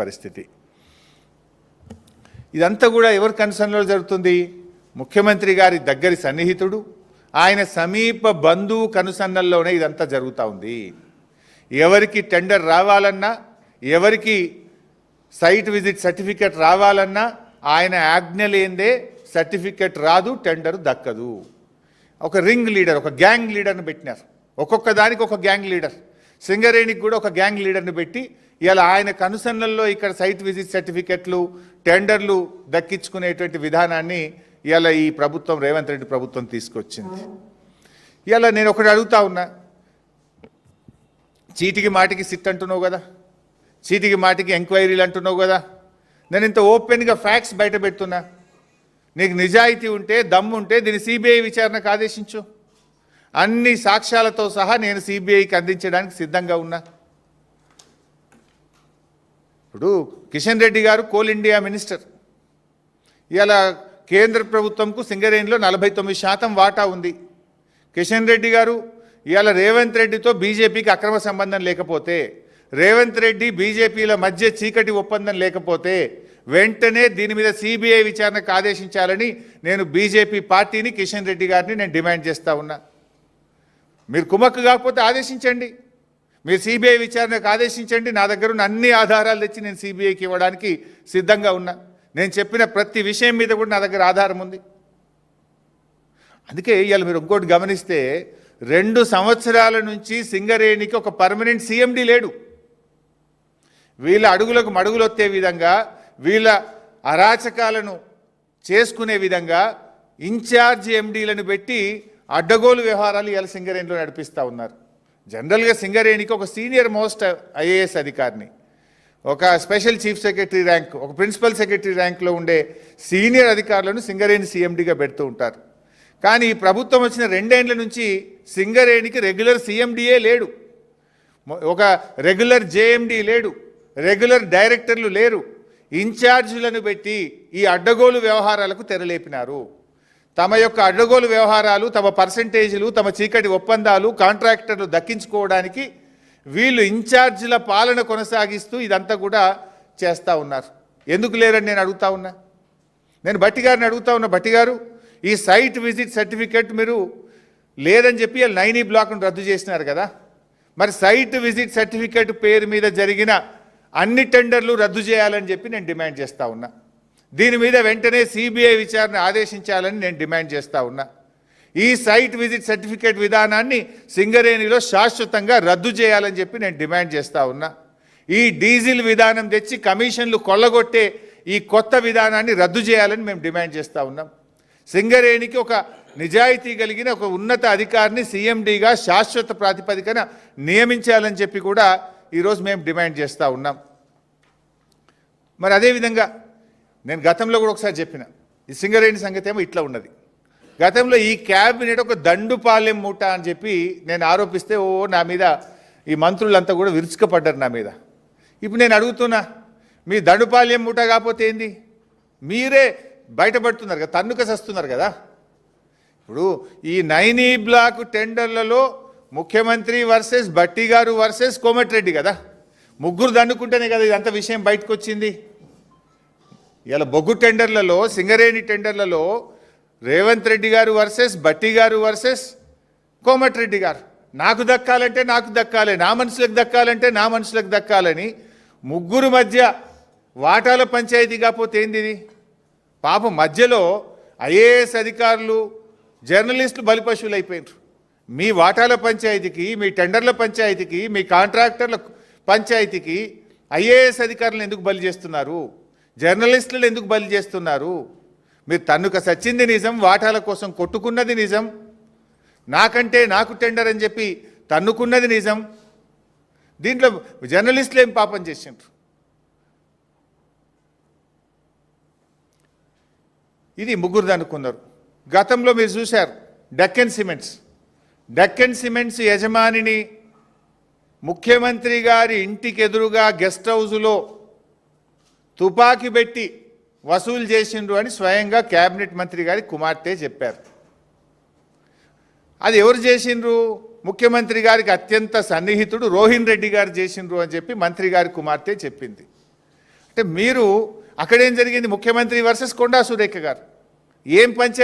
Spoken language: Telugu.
పరిస్థితి. ఇదంతా కూడా ఎవరి కన్సర్న్లో జరుగుతుంది? ముఖ్యమంత్రి గారి దగ్గరి సన్నిహితుడు, ఆయన సమీప బంధువు కనుసన్నల్లోనే ఇదంతా జరుగుతూ ఉంది. ఎవరికి టెండర్ రావాలన్నా, ఎవరికి సైట్ విజిట్ సర్టిఫికెట్ రావాలన్నా ఆయన ఆజ్ఞ లేనిదే సర్టిఫికెట్ రాదు, టెండర్ దక్కదు. ఒక రింగ్ లీడర్, ఒక గ్యాంగ్ లీడర్ని పెట్టినారు. ఒక్కొక్క దానికి ఒక గ్యాంగ్ లీడర్. సింగరేణికి కూడా ఒక గ్యాంగ్ లీడర్ని పెట్టి ఇలా ఆయన కనుసన్నల్లో ఇక్కడ సైట్ విజిట్ సర్టిఫికెట్లు, టెండర్లు దక్కించుకునేటువంటి విధానాన్ని ఇలా ఈ ప్రభుత్వం, రేవంత్ రెడ్డి ప్రభుత్వం తీసుకొచ్చింది. ఇలా నేను ఒకటి అడుగుతా ఉన్నా, చీటికి మాటికి సిట్ అంటున్నావు కదా, చీటికి మాటికి ఎంక్వైరీలు అంటున్నావు కదా, నేను ఇంత ఓపెన్గా ఫ్యాక్ట్స్ బయట పెడుతున్నా. నీకు నిజాయితీ ఉంటే, దమ్ము ఉంటే దీన్ని సిబిఐ విచారణకు ఆదేశించు. అన్ని సాక్ష్యాలతో సహా నేను సిబిఐకి అందించడానికి సిద్ధంగా ఉన్నా. ఇప్పుడు కిషన్ రెడ్డి గారు కోల్ ఇండియా మినిస్టర్. ఇలా కేంద్ర ప్రభుత్వంకు సింగరేణిలో 49% వాటా ఉంది. కిషన్ రెడ్డి గారు ఇవాళ రేవంత్ రెడ్డితో బీజేపీకి అక్రమ సంబంధం లేకపోతే, రేవంత్ రెడ్డి బీజేపీల మధ్య చీకటి ఒప్పందం లేకపోతే వెంటనే దీని మీద సిబిఐ విచారణకు ఆదేశించాలని నేను బీజేపీ పార్టీని, కిషన్ రెడ్డి గారిని నేను డిమాండ్ చేస్తూ ఉన్నా. మీరు కుమ్మక్కు కాకపోతే ఆదేశించండి, మీరు సిబిఐ విచారణకు ఆదేశించండి. నా దగ్గర ఉన్న అన్ని ఆధారాలు తెచ్చి నేను సిబిఐకి ఇవ్వడానికి సిద్ధంగా ఉన్నా. నేను చెప్పిన ప్రతి విషయం మీద కూడా నా దగ్గర ఆధారం ఉంది. అందుకే ఇవాళ మీరు ఇంకోటి గమనిస్తే 2 సంవత్సరాల నుంచి సింగరేణికి ఒక పర్మనెంట్ సిఎండి లేడు. వీళ్ళ అడుగులకు మడుగులొత్తే విధంగా, వీళ్ళ అరాచకాలను చేసుకునే విధంగా ఇన్ఛార్జ్ ఎండీలను పెట్టి అడ్డగోలు వ్యవహారాలు ఇవాళ సింగరేణిలో నడిపిస్తూ ఉన్నారు. జనరల్గా సింగరేణికి ఒక సీనియర్ మోస్ట్ ఐఏఎస్ అధికారిని, ఒక స్పెషల్ చీఫ్ సెక్రటరీ ర్యాంక్, ఒక ప్రిన్సిపల్ సెక్రటరీ ర్యాంక్లో ఉండే సీనియర్ అధికారులను సింగరేణి సీఎండీగా పెడుతూ ఉంటారు. కానీ ఈ ప్రభుత్వం వచ్చిన 2 ఏళ్ల నుంచి సింగరేణికి రెగ్యులర్ సీఎండీఏ లేడు, ఒక రెగ్యులర్ జేఎండీ లేడు, రెగ్యులర్ డైరెక్టర్లు లేరు. ఇన్ఛార్జీలను పెట్టి ఈ అడ్డగోలు వ్యవహారాలకు తెరలేపినారు. తమ యొక్క అడ్డగోలు వ్యవహారాలు, తమ పర్సంటేజీలు, తమ చీకటి ఒప్పందాలు, కాంట్రాక్టర్లు దక్కించుకోవడానికి వీళ్ళు ఇన్ఛార్జీల పాలన కొనసాగిస్తూ ఇదంతా కూడా చేస్తూ ఉన్నారు. ఎందుకు లేరని నేను అడుగుతా ఉన్నా. నేను భట్టి గారిని అడుగుతా ఉన్నా, భట్టి గారు ఈ సైట్ విజిట్ సర్టిఫికెట్ మీరు లేదని చెప్పి 9E బ్లాక్ను రద్దు చేసినారు కదా, మరి సైట్ విజిట్ సర్టిఫికెట్ పేరు మీద జరిగిన అన్ని టెండర్లు రద్దు చేయాలని చెప్పి నేను డిమాండ్ చేస్తూ ఉన్నా. దీని మీద వెంటనే సిబిఐ విచారణ ఆదేశించాలని నేను డిమాండ్ చేస్తూ ఉన్నా. ఈ సైట్ విజిట్ సర్టిఫికేట్ విధానాన్ని సింగరేణిలో శాశ్వతంగా రద్దు చేయాలని చెప్పి నేను డిమాండ్ చేస్తూ ఉన్నా. ఈ డీజిల్ విధానం తెచ్చి కమిషన్లు కొల్లగొట్టే ఈ కొత్త విధానాన్ని రద్దు చేయాలని మేము డిమాండ్ చేస్తూ ఉన్నాం. సింగరేణికి ఒక నిజాయితీ కలిగిన ఒక ఉన్నత అధికారిని సీఎండీగా శాశ్వత ప్రాతిపదికన నియమించాలని చెప్పి కూడా ఈరోజు మేము డిమాండ్ చేస్తూ ఉన్నాం. మరి అదేవిధంగా నేను గతంలో కూడా ఒకసారి చెప్పిన, ఈ సింగరేణి సంగతి ఏమో ఇట్లా ఉన్నది. గతంలో ఈ క్యాబినెట్ ఒక దండుపాలెం మూట అని చెప్పి నేను ఆరోపిస్తే నా మీద ఈ మంత్రులంతా కూడా విరుచుకపడ్డారు నా మీద. ఇప్పుడు నేను అడుగుతున్నా, మీ దండుపాలెం మూట కాకపోతే ఏంది? మీరే బయటపడుతున్నారు కదా, తన్నుక వస్తున్నారు కదా. ఇప్పుడు ఈ 9E బ్లాక్ టెండర్లలో ముఖ్యమంత్రి వర్సెస్ భట్టి గారు వర్సెస్ కోమటిరెడ్డి కదా, ముగ్గురు దండుకుంటేనే కదా ఇదంతా విషయం బయటకు వచ్చింది. ఇలా బొగ్గు టెండర్లలో, సింగరేణి టెండర్లలో రేవంత్ రెడ్డి గారు వర్సెస్ భట్టి గారు వర్సెస్ కోమటిరెడ్డి గారు. నాకు దక్కాలంటే నాకు దక్కాలి, నా మనుషులకు దక్కాలంటే నా మనుషులకు దక్కాలని ముగ్గురు మధ్య వాటాల పంచాయతీ కాకపోతే ఏంది ఇది? పాపం మధ్యలో ఐఏఎస్ అధికారులు, జర్నలిస్టులు బలిపశువులు అయిపోయినారు. మీ వాటాల పంచాయతీకి, మీ టెండర్ల పంచాయతీకి, మీ కాంట్రాక్టర్ల పంచాయతీకి ఐఏఎస్ అధికారులను ఎందుకు బలి చేస్తున్నారు? జర్నలిస్టులను ఎందుకు బలి చేస్తున్నారు? మీరు తన్నుక సచ్చింది నిజం, వాటాల కోసం కొట్టుకున్నది నిజం, నాకంటే నాకు టెండర్ అని చెప్పి తన్నుకున్నది నిజం. దీంట్లో జర్నలిస్టులు ఏం పాపం చేసిండ్రు? ఇది ముగ్గురు అనుకున్నారు. గతంలో మీరు చూశారు డెక్కన్ సిమెంట్స్ యజమానిని ముఖ్యమంత్రి గారి ఇంటికి ఎదురుగా గెస్ట్ హౌస్లో తుపాకీ పెట్టి వసూలు చేసిండ్రు అని స్వయంగా కేబినెట్ మంత్రి గారి కుమార్తె చెప్పారు. అది ఎవరు చేసిండ్రు? ముఖ్యమంత్రి గారికి అత్యంత సన్నిహితుడు రోహిన్ రెడ్డి గారు చేసిండ్రు అని చెప్పి మంత్రి గారి కుమార్తె చెప్పింది. అంటే మీరు అక్కడేం జరిగింది, ముఖ్యమంత్రి వర్సెస్ కొండా సురేఖ గారు, ఏం పంచాయతీ